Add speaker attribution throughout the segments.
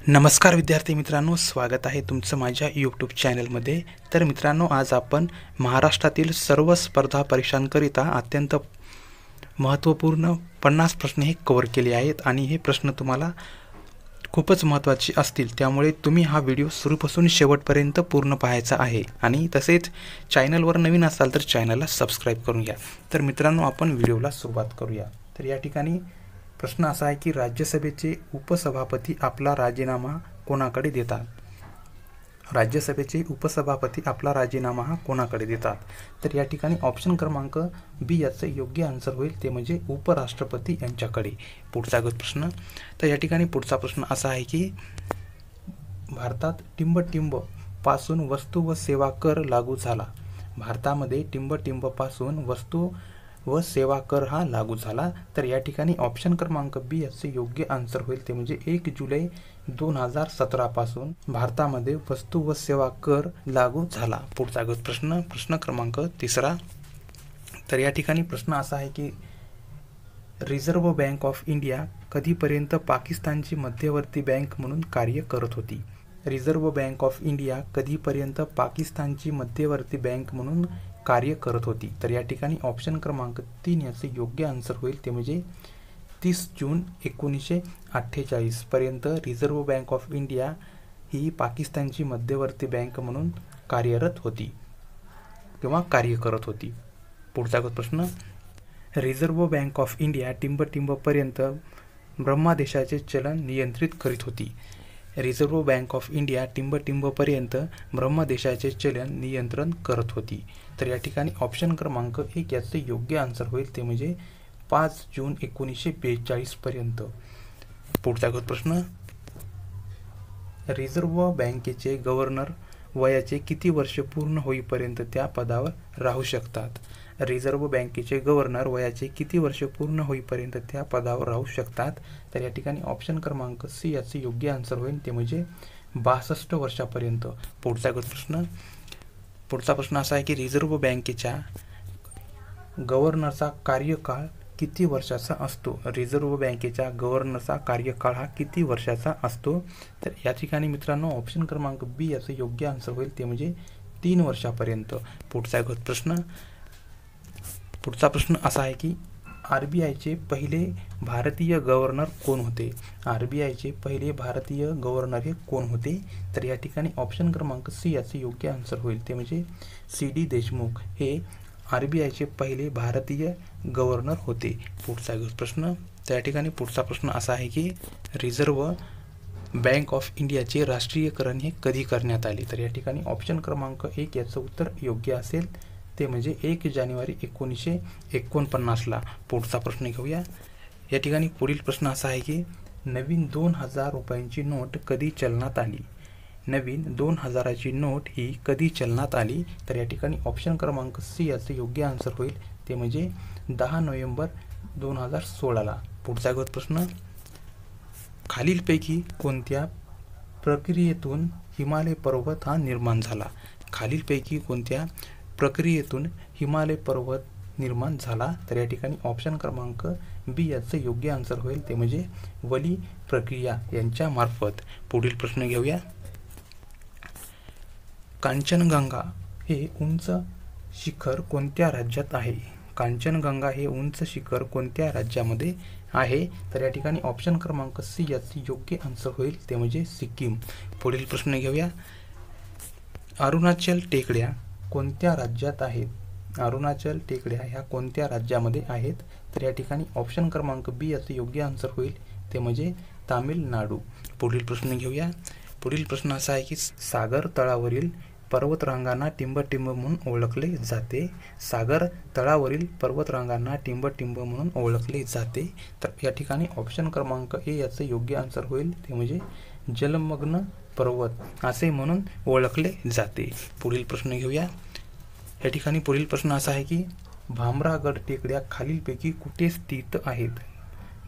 Speaker 1: नमस्कार विद्यार्थी मित्रांनो, स्वागत आहे तुमचं माझ्या यूट्यूब चॅनलमध्ये। तर मित्रांनो, आज आपण महाराष्ट्रातील सर्व स्पर्धा परीक्षांकरिता अत्यंत महत्त्वपूर्ण 50 प्रश्न हे कव्हर केले आहेत आणि हे प्रश्न तुम्हाला खूपच महत्त्वाचे असतील, त्यामुळे तुम्ही हा व्हिडिओ सुरूपासून शेवटपर्यंत पूर्ण पाहायचा आहे। आणि तसेच चॅनलवर नवीन असाल तर चॅनलला सबस्क्राईब करून घ्या। तर मित्रांनो, आपण व्हिडिओला सुरुवात करूया। तर या ठिकाणी प्रश्न असा आहे की राज्यसभेचे उपसभापती आपला राजीनामा कोणाकडे देतात? राज्यसभेचे उपसभापती आपला राजीनामा हा कोणाकडे देतात? तर या ठिकाणी ऑप्शन क्रमांक बी याचं योग्य आन्सर होईल, ते म्हणजे उपराष्ट्रपती यांच्याकडे। पुढचा प्रश्न, तर या ठिकाणी पुढचा प्रश्न असा आहे की भारतात टिंब पासून वस्तू व सेवा कर लागू झाला। भारतामध्ये टिंब पासून वस्तू व सेवा कर हा लागू झाला। तर या ठिकाणी ऑप्शन क्रमांक बी याचे योग्य आन्सर होईल, ते म्हणजे 1 जुलै 2017 पासून भारतामध्ये वस्तू व सेवा कर लागू झाला। पुढचा प्रश्न क्रमांक 3, तर या ठिकाणी प्रश्न असा आहे की रिझर्व्ह बँक ऑफ इंडिया कधीपर्यंत पाकिस्तानची मध्यवर्ती बँक म्हणून कार्य करत होती? रिझर्व्ह बँक ऑफ इंडिया कधीपर्यंत पाकिस्तानची मध्यवर्ती बँक म्हणून कार्य करत होती? तर या ठिकाणी ऑप्शन क्रमांक 3 याचे योग्य आन्सर होईल, ते म्हणजे 30 जून 1948 पर्यंत रिझर्व्ह बँक ऑफ इंडिया ही पाकिस्तानची मध्यवर्ती बँक म्हणून कार्यरत होती किंवा कार्य करत होती। पुढचा प्रश्न, रिझर्व्ह बँक ऑफ इंडिया टिंब ब्रह्मादेशाचे चलन नियंत्रित करीत होती। रिझर्व्ह बँक ऑफ इंडिया टिंबपर्यंत ब्रह्मदेशाचे चलन नियंत्रण करत होती। तर या ठिकाणी ऑप्शन क्रमांक 1 याचे योग्य आन्सर होईल, ते म्हणजे 5 जून 1942 पर्यंत। पुढचा प्रश्न, रिझर्व्ह बँकेचे गव्हर्नर वयाचे किती वर्ष पूर्ण होईपर्यंत त्या पदावर राहू शकतात? रिझर्व्ह बँकेचे गव्हर्नर वयाचे किती वर्ष पूर्ण होईपर्यंत त्या पदावर राहू शकतात? तर या ठिकाणी ऑप्शन क्रमांक सी याचे योग्य आन्सर होईल, ते म्हणजे 62 वर्षापर्यंत। पुढचा प्रश्न असा आहे की रिझर्व्ह बँकेच्या गव्हर्नरचा कार्यकाळ किती वर्षाचा असतो? रिझर्व्ह बँकेच्या गव्हर्नरचा कार्यकाळ हा किती वर्षाचा असतो? तर या ठिकाणी मित्रांनो ऑप्शन क्रमांक बी याचे योग्य आन्सर होईल, ते म्हणजे 3 वर्षापर्यंत। पुढचा प्रश्न असा आहे की आरबीआयचे पहिले भारतीय गव्हर्नर कोण होते? आरबीआयचे पहिले भारतीय गव्हर्नर हे कोण होते? तर या ठिकाणी ऑप्शन क्रमांक सी याचे योग्य आन्सर होईल, ते म्हणजे सी.डी. देशमुख हे आरबीआयचे पहिले भारतीय गव्हर्नर होते। पुढचा प्रश्न, त्या ठिकाणी पुढचा प्रश्न असा आहे की रिझर्व्ह बँक ऑफ इंडियाचे राष्ट्रीयकरण हे कधी करण्यात आले? तर या ठिकाणी ऑप्शन क्रमांक 1 याचं उत्तर योग्य असेल, ते म्हणजे 1 जानेवारी 1949ला। पुढचा प्रश्न घेऊया। या ठिकाणी पुढील प्रश्न असा आहे की नवीन 2000 रुपयांची नोट कधी चलनात आली? नवीन 2000ची नोट ही कधी चलनात आली? तर या ठिकाणी ऑप्शन क्रमांक सी याचे योग्य आन्सर होईल, ते म्हणजे 10 नोव्हेंबर 2016ला। पुढचा प्रश्न, खालीलपैकी कोणत्या प्रक्रियेतून हिमालय पर्वत हा निर्माण झाला? खालीलपैकी कोणत्या प्रक्रियेतून हिमालय पर्वत निर्माण झाला? तर या ठिकाणी ऑप्शन क्रमांक बी याचं योग्य आन्सर होईल, ते म्हणजे वली प्रक्रिया यांच्या मार्फत। पुढील प्रश्न घेऊया। कांचनगंगा हे उंच शिखर कोणत्या राज्यात आहे? कांचनगंगा हे उंच शिखर कोणत्या राज्यामध्ये आहे? तर या ठिकाणी ऑप्शन क्रमांक सी याचे योग्य आन्सर होईल, ते म्हणजे सिक्कीम। पुढील प्रश्न घेऊया। अरुणाचल टेकड्या कोणत्या राज्यात आहेत? अरुणाचल टेकड्या ह्या कोणत्या राज्यामध्ये आहेत? तर या ठिकाणी ऑप्शन क्रमांक बी याचे योग्य आन्सर होईल, ते म्हणजे तामिळनाडू। पुढील प्रश्न घेऊया। पुढील प्रश्न असा आहे की सागर तळावरील पर्वतरांगांना टिंब म्हणून ओळखले जाते। सागर तळावरील पर्वतरांगांना टिंब म्हणून ओळखले जाते। तर या ठिकाणी ऑप्शन क्रमांक ए याचे योग्य आन्सर होईल, ते म्हणजे जलमग्न पर्वत असे म्हणून ओळखले जाते। पुढील प्रश्न घेऊया। या ठिकाणी पुढील प्रश्न असा आहे की भामरागड टेकड्या खालीलपैकी कुठे स्थित आहेत?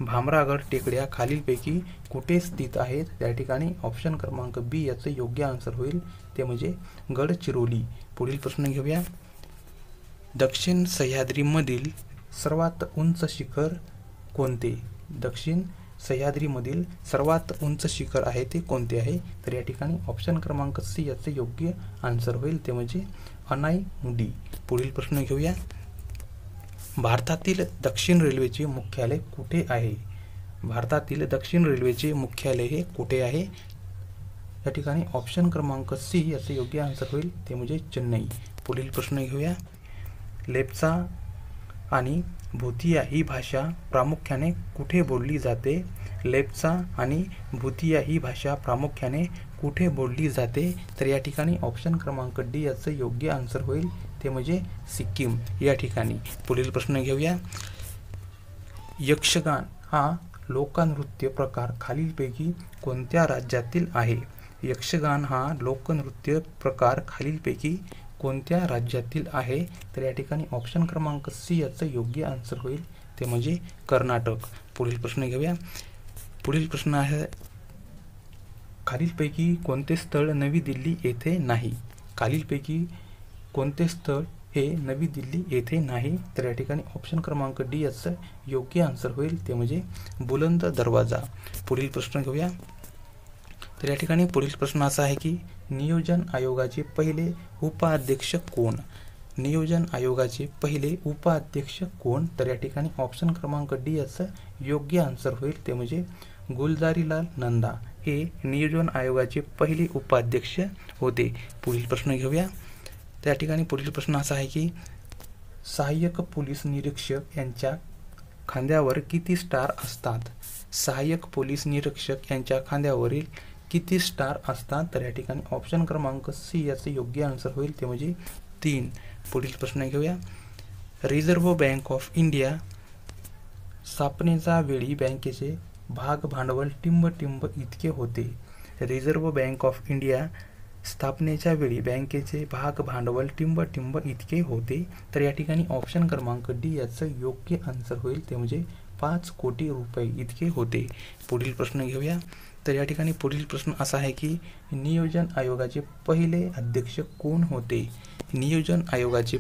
Speaker 1: भामरागड टेकड्या खालीलपैकी कुठे स्थित आहेत? त्या ठिकाणी ऑप्शन क्रमांक बी याचे योग्य आन्सर होईल, ते म्हणजे गडचिरोली। पुढील प्रश्न घेऊया। दक्षिण सह्याद्रीमधील सर्वात उंच शिखर कोणते? दक्षिण सह्याद्रीमधील सर्वात उंच शिखर आहे ते कोणते आहे? तर या ठिकाणी ऑप्शन क्रमांक सी याचे योग्य आन्सर होईल, ते म्हणजे अनाईमुडी. पुढील प्रश्न घेऊया. भारतातील दक्षिण रेल्वेचे मुख्यालय कुठे आहे? भारतातील दक्षिण रेल्वेचे मुख्यालय हे कुठे आहे? या ठिकाणी ऑप्शन क्रमांक सी याचे योग्य आन्सर होईल, ते म्हणजे चेन्नई. पुढील प्रश्न घेऊया. लेप्चा आणि भूतिया ही भाषा प्रामुख्याने कुठे बोलली जाते? लेप्चा आणि भूतिया ही भाषा प्रामुख्याने कुठे बोलली जाते? तर या ठिकाणी ऑप्शन क्रमांक डी याचं योग्य आन्सर होईल, ते म्हणजे सिक्कीम या ठिकाणी. पुढील प्रश्न घेऊया. यक्षगान हा लोकनृत्य प्रकार खालीलपैकी कोणत्या राज्यातील आहे? यक्षगान हा लोकनृत्य प्रकार खालीलपैकी कोणत्या राज्यातील आहे? तर या ठिकाणी ऑप्शन क्रमांक सी याचं योग्य आन्सर होईल, ते म्हणजे कर्नाटक. पुढील प्रश्न घेऊया. पुढील प्रश्न आहे, खालीलपैकी कोणते स्थळ नवी दिल्ली येथे नाही? खालीलपैकी कोणते स्थळ हे नवी दिल्ली येथे नाही? तर या ठिकाणी ऑप्शन क्रमांक डी याचं योग्य आन्सर होईल, ते म्हणजे बुलंद दरवाजा. पुढील प्रश्न घेऊया. तर या ठिकाणी पुढील प्रश्न असा आहे की नियोजन आयोगाचे पहिले उपाध्यक्ष कोण? नियोजन आयोगाचे पहिले उपाध्यक्ष कोण? तर या ठिकाणी ऑप्शन क्रमांक डी याचं योग्य आन्सर होईल, ते म्हणजे गुलजारीलाल नंदा हे नियोजन आयोगाचे पहिले उपाध्यक्ष होते. पुढील प्रश्न घेऊया. त्या ठिकाणी पुढील प्रश्न असा आहे की सहाय्यक पोलीस निरीक्षक यांच्या खांद्यावर किती स्टार असतात? सहाय्यक पोलीस निरीक्षक यांच्या खांद्यावरील किती स्टार असतात? तर या ठिकाणी ऑप्शन क्रमांक सी याचे योग्य आन्सर होईल, ते म्हणजे 3. पुढील प्रश्न घेऊया. रिझर्व्ह बँक ऑफ इंडिया स्थापनेच्या वेळी बँकेचे भाग भांडवल टिंब इतके होते. रिझर्व्ह बँक ऑफ इंडिया स्थापनेच्या वेळी बँकेचे भाग भांडवल टिंब इतके होते. तर या ठिकाणी ऑप्शन क्रमांक डी याचं योग्य आन्सर होईल, ते म्हणजे 5 कोटी रुपये इतके होते. पुढील प्रश्न घेऊया. तर या ठिकाणी पुढील प्रश्न असा आहे की नियोजन आयोगाचे पहिले अध्यक्ष कोण होते? नियोजन आयोगाचे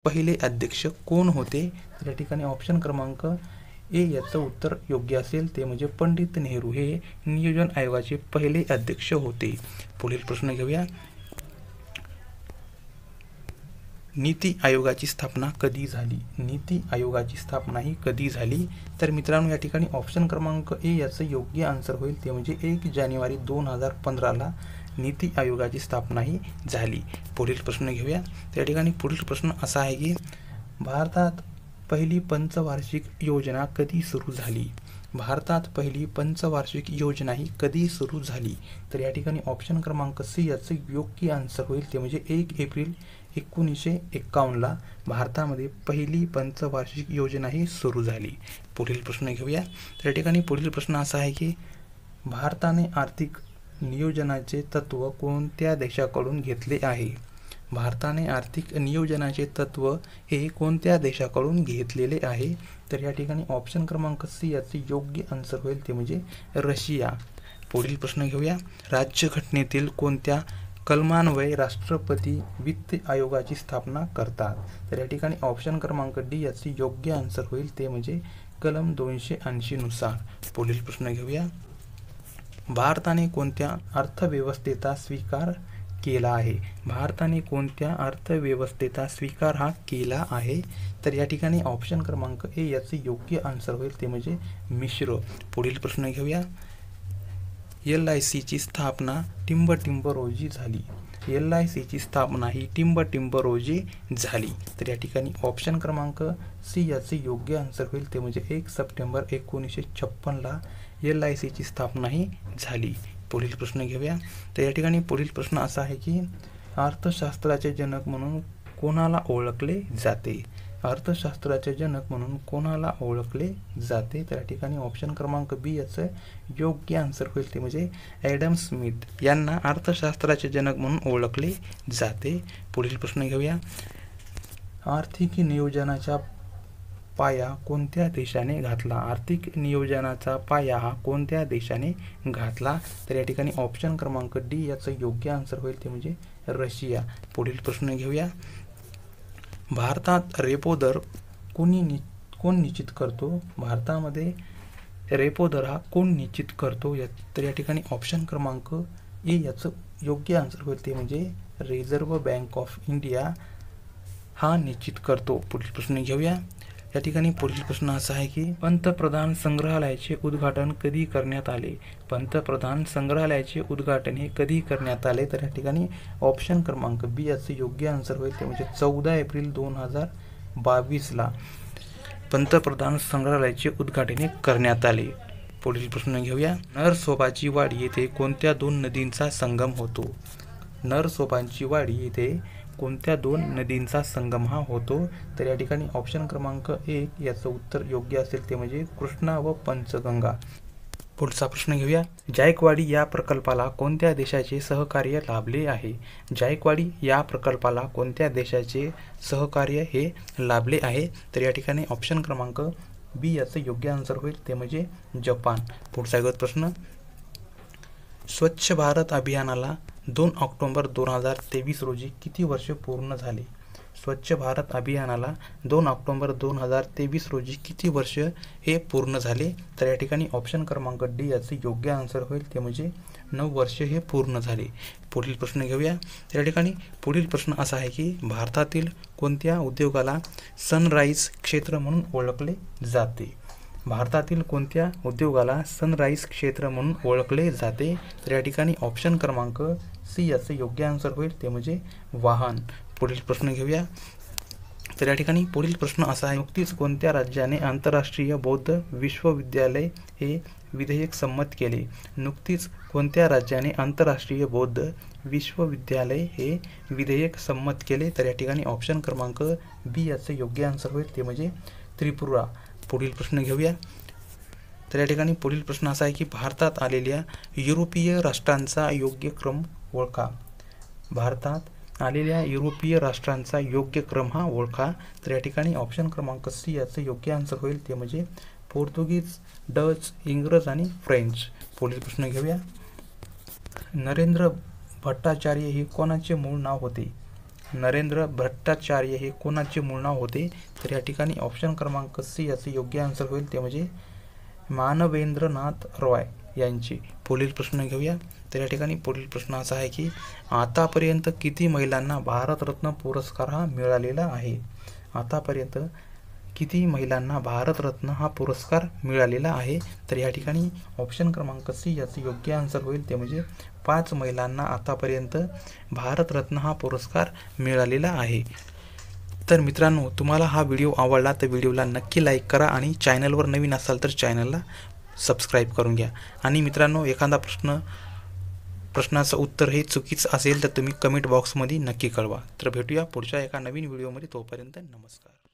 Speaker 1: पहिले अध्यक्ष कोण होते? तर या ठिकाणी ऑप्शन क्रमांक ए याचं उत्तर योग्य असेल, ते म्हणजे पंडित नेहरू हे नियोजन आयोगाचे पहिले अध्यक्ष होते. पुढील प्रश्न घेऊया. नीती आयोगाची स्थापना कधी झाली? नीती आयोगाची स्थापना ही कधी झाली? तर मित्रांनो या ठिकाणी ऑप्शन क्रमांक ए याचं योग्य आन्सर होईल, ते म्हणजे 1 जानेवारी 2015ला नीती आयोगाची स्थापना ही झाली. पुढील प्रश्न घेऊया. त्या ठिकाणी पुढील प्रश्न असा आहे की भारतात पहिली पंचवार्षिक योजना कधी सुरू झाली? भारतात पहिली पंचवार्षिक योजना ही कधी सुरू झाली? तर या ठिकाणी ऑप्शन क्रमांक सी याचं योग्य आन्सर होईल, ते म्हणजे 1 एप्रिल 1951ला भारतामध्ये पहिली पंचवार्षिक योजना ही सुरू झाली. पुढील प्रश्न घेऊया. तर या ठिकाणी पुढील प्रश्न असा आहे की भारताने आर्थिक नियोजनाचे तत्व कोणत्या देशाकडून घेतले आहे? भारताने आर्थिक नियोजनाचे तत्व हे कोणत्या देशाकडून घेतलेले आहे? तर या ठिकाणी ऑप्शन क्रमांक सी याचे योग्य आन्सर होईल, ते म्हणजे रशिया. पुढील प्रश्न घेऊया. राज्यघटनेतील कोणत्या कलमान्वये राष्ट्रपती वित्त आयोगाची स्थापना करतात? तर या ठिकाणी ऑप्शन क्रमांक डी याचे योग्य आन्सर होईल, ते म्हणजे कलम 280 नुसार. पुढील प्रश्न घेऊया. भारताने कोणत्या अर्थव्यवस्थेचा स्वीकार केला आहे? भारताने कोणत्या अर्थव्यवस्थेचा स्वीकार हा केला आहे? तर या ठिकाणी ऑप्शन क्रमांक ए याचे योग्य आन्सर होईल, ते म्हणजे मिश्र. पुढील प्रश्न घेऊया. LICची स्थापना टिंब रोजी झाली. LICची स्थापना ही टिंब रोजी झाली. तर या ठिकाणी ऑप्शन क्रमांक सी याचे योग्य आन्सर होईल, ते म्हणजे 1 सप्टेंबर 1956ला LICची स्थापना ही झाली. पुढील प्रश्न घेऊया. तर या ठिकाणी पुढील प्रश्न असा आहे की अर्थशास्त्राचे जनक म्हणून कोणाला ओळखले जाते? अर्थशास्त्राचे जनक म्हणून कोणाला ओळखले जाते? तर या ठिकाणी ऑप्शन क्रमांक बी याचं योग्य आन्सर होईल, ते म्हणजे ॲडम स्मिथ यांना अर्थशास्त्राचे जनक म्हणून ओळखले जाते. पुढील प्रश्न घेऊया. आर्थिक नियोजनाचा पाया कोणत्या देशाने घातला? आर्थिक नियोजनाचा पाया हा कोणत्या देशाने घातला? तर या ठिकाणी ऑप्शन क्रमांक डी याचं योग्य आन्सर होईल, ते म्हणजे रशिया. पुढील प्रश्न घेऊया. भारतात रेपो दर कोण निश्चित करतो? भारतामध्ये रेपो दर हा कोण निश्चित करतो? तर या ठिकाणी ऑप्शन क्रमांक ए याचं योग्य आन्सर होईल, ते म्हणजे रिझर्व्ह बँक ऑफ इंडिया हा निश्चित करतो. पुढील प्रश्न घेऊया. या ठिकाणी पुढील प्रश्न असा आहे की पंतप्रधान संग्रहालयाचे उद्घाटन कधी करण्यात आले? पंतप्रधान संग्रहालयाचे उद्घाटन हे कधी करण्यात आले? तर या ठिकाणी ऑप्शन क्रमांक बी याचं योग्य आन्सर होईल, ते म्हणजे 14 एप्रिल 2022ला पंतप्रधान संग्रहालयाचे उद्घाटन करण्यात आले. पुढील प्रश्न घेऊया. नरसोबाची वाडी येथे कोणत्या दोन नदींचा संगम होतो? नरसोबाची वाडी येथे कोणत्या दोन नदींचा संगम हा होतो? तर या ठिकाणी ऑप्शन क्रमांक 1 याचं उत्तर योग्य असेल, ते म्हणजे कृष्णा व पंचगंगा. पुढचा प्रश्न घेऊया. जायकवाडी या प्रकल्पाला कोणत्या देशाचे सहकार्य लाभले आहे? जायकवाडी या प्रकल्पाला कोणत्या देशाचे सहकार्य हे लाभले आहे? तर या ठिकाणी ऑप्शन क्रमांक बी याचं योग्य आन्सर होईल, ते म्हणजे जपान. पुढचा गत प्रश्न. स्वच्छ भारत अभियानाला 2 ऑक्टोबर 2023 रोजी किती वर्ष पूर्ण झाले? स्वच्छ भारत अभियानाला 2 ऑक्टोबर 2023 रोजी किती वर्ष हे पूर्ण झाले? तर या ठिकाणी ऑप्शन क्रमांक डी याचे योग्य आन्सर होईल, ते म्हणजे 9 वर्ष हे पूर्ण झाले. पुढील प्रश्न घेऊया. तर या ठिकाणी पुढील प्रश्न असा आहे की भारतातील कोणत्या उद्योगाला सनराईज क्षेत्र म्हणून ओळखले जाते? भारतातील कोणत्या उद्योगाला सनराईज क्षेत्र म्हणून ओळखले जाते? तर या ठिकाणी ऑप्शन क्रमांक सी याचे योग्य आन्सर होईल, ते म्हणजे वाहन. पुढील प्रश्न घेऊया. तर या ठिकाणी पुढील प्रश्न असा आहे. नुकतीच कोणत्या राज्याने आंतरराष्ट्रीय बौद्ध विश्वविद्यालय हे विधेयक संमत केले? नुकतीच कोणत्या राज्याने आंतरराष्ट्रीय बौद्ध विश्वविद्यालय हे विधेयक संमत केले? तर या ठिकाणी ऑप्शन क्रमांक बी याचे योग्य आन्सर होईल, ते म्हणजे त्रिपुरा. पुढील प्रश्न घेऊया. तर या ठिकाणी पुढील प्रश्न असा आहे की भारतात आलेल्या युरोपीय राष्ट्रांचा योग्य क्रम ओळखा. भारतात आलेल्या युरोपीय राष्ट्रांचा योग्य क्रम हा ओळखा. तर या ठिकाणी ऑप्शन क्रमांक सी याचं योग्य आन्सर होईल, ते म्हणजे पोर्तुगीज, डच, इंग्रज आणि फ्रेंच. पुढील प्रश्न घेऊया. नरेंद्र भट्टाचार्य हे कोणाचे मूळ नाव होते? नरेंद्र भट्टाचार्य हे कोणाचे मूळ नाव होते? तर या ठिकाणी ऑप्शन क्रमांक सी याचे योग्य आन्सर होईल, ते म्हणजे मानवेंद्रनाथ रॉय यांचे. पुढील प्रश्न घेऊया. तर या ठिकाणी पुढील प्रश्न असा आहे की आतापर्यंत किती महिलांना भारतरत्न पुरस्कार हा मिळालेला आहे? आतापर्यंत किती महिलांना भारतरत्न हा पुरस्कार मिळालेला आहे? तर या ठिकाणी ऑप्शन क्रमांक सी याचे योग्य आन्सर होईल, ते म्हणजे 5 महिलांना आतापर्यंत भारतरत्न हा पुरस्कार मिळालेला आहे. तर मित्रांनो, तुम्हाला हा व्हिडिओ आवडला तर व्हिडिओला नक्की लाईक करा आणि चॅनलवर नवीन असाल तर चॅनलला सबस्क्राईब करून घ्या. आणि मित्रांनो, एखादा प्रश्नाचं उत्तर हे चुकीचं असेल तर तुम्ही कमेंट बॉक्समध्ये नक्की कळवा. तर भेटूया पुढच्या एका नवीन व्हिडिओमध्ये. तोपर्यंत नमस्कार.